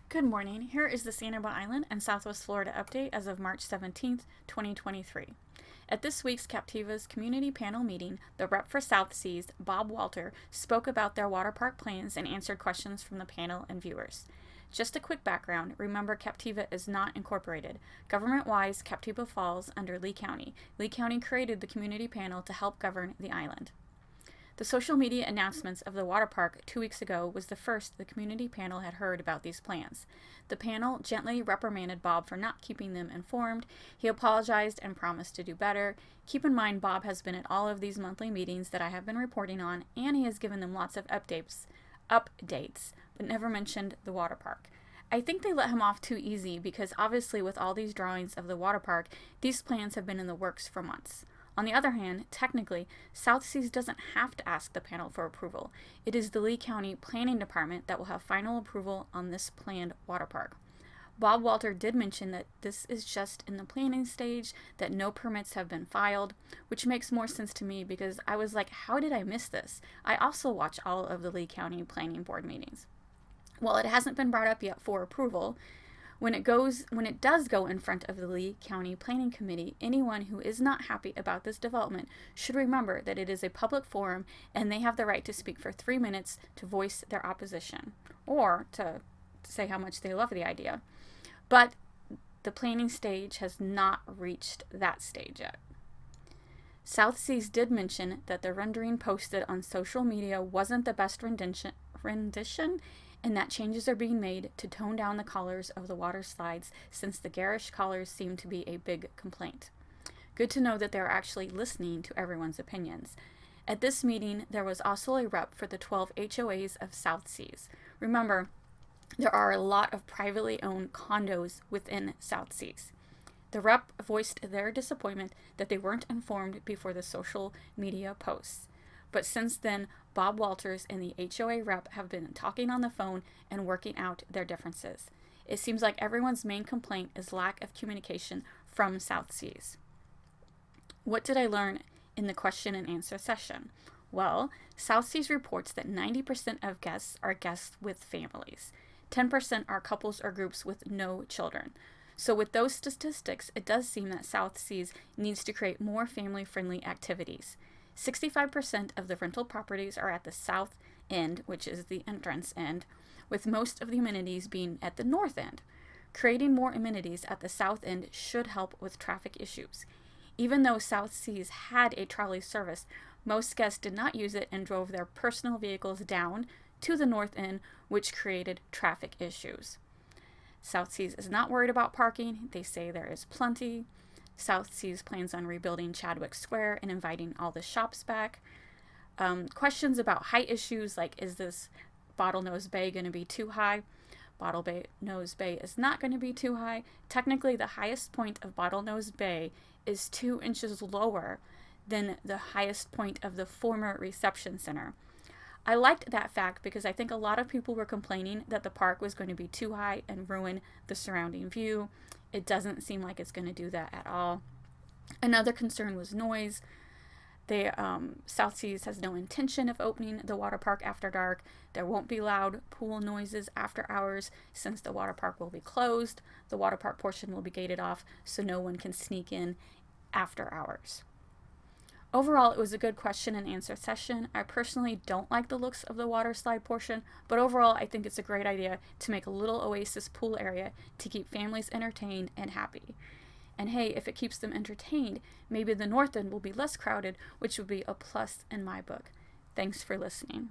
Good morning. Here is the Sanibel Island and Southwest Florida update as of March 17th, 2023. At this week's Captiva's community panel meeting, the rep for South Seas, Bob Walter, spoke about their water park plans and answered questions from the panel and viewers. Just a quick background, remember Captiva is not incorporated. Government-wise, Captiva falls under Lee County. Lee County created the community panel to help govern the island. The social media announcements of the water park 2 weeks ago was the first the community panel had heard about these plans. The panel gently reprimanded Bob for not keeping them informed. He apologized and promised to do better. Keep in mind Bob has been at all of these monthly meetings that I have been reporting on, and he has given them lots of updates, but never mentioned the water park. I think they let him off too easy because obviously with all these drawings of the water park, these plans have been in the works for months. On the other hand, technically, South Seas doesn't have to ask the panel for approval. It is the Lee County Planning Department that will have final approval on this planned water park. Bob Walter did mention that this is just in the planning stage, that no permits have been filed, which makes more sense to me because I was like, how did I miss this? I also watch all of the Lee County Planning Board meetings. Well, it hasn't been brought up yet for approval. When it does go in front of the Lee County Planning Committee, anyone who is not happy about this development should remember that it is a public forum and they have the right to speak for 3 minutes to voice their opposition or to say how much they love the idea. But the planning stage has not reached that stage yet. South Seas did mention that the rendering posted on social media wasn't the best rendition and that changes are being made to tone down the colors of the water slides since the garish colors seem to be a big complaint. Good to know that they're actually listening to everyone's opinions. At this meeting, there was also a rep for the 12 HOAs of South Seas. Remember, there are a lot of privately owned condos within South Seas. The rep voiced their disappointment that they weren't informed before the social media posts. But since then, Bob Walters and the HOA rep have been talking on the phone and working out their differences. It seems like everyone's main complaint is lack of communication from South Seas. What did I learn in the question and answer session? Well, South Seas reports that 90% of guests are guests with families. 10% are couples or groups with no children. So with those statistics, it does seem that South Seas needs to create more family-friendly activities. 65% of the rental properties are at the south end, which is the entrance end, with most of the amenities being at the north end. Creating more amenities at the south end should help with traffic issues. Even though South Seas had a trolley service, most guests did not use it and drove their personal vehicles down to the north end, which created traffic issues. South Seas is not worried about parking. They say there is plenty. South Seas plans on rebuilding Chadwick Square and inviting all the shops back. Questions about height issues like, is this bottlenose bay going to be too high? Bottlenose Bay is not going to be too high. Technically, the highest point of Bottlenose Bay is 2 inches lower than the highest point of the former reception center. I liked that fact because I think a lot of people were complaining that the park was going to be too high and ruin the surrounding view. It doesn't seem like it's going to do that at all. Another concern was noise. South Seas has no intention of opening the water park after dark. There won't be loud pool noises after hours since the water park will be closed. The water park portion will be gated off so no one can sneak in after hours. Overall, it was a good question and answer session. I personally don't like the looks of the water slide portion, but overall I think it's a great idea to make a little oasis pool area to keep families entertained and happy. And hey, if it keeps them entertained, maybe the north end will be less crowded, which would be a plus in my book. Thanks for listening.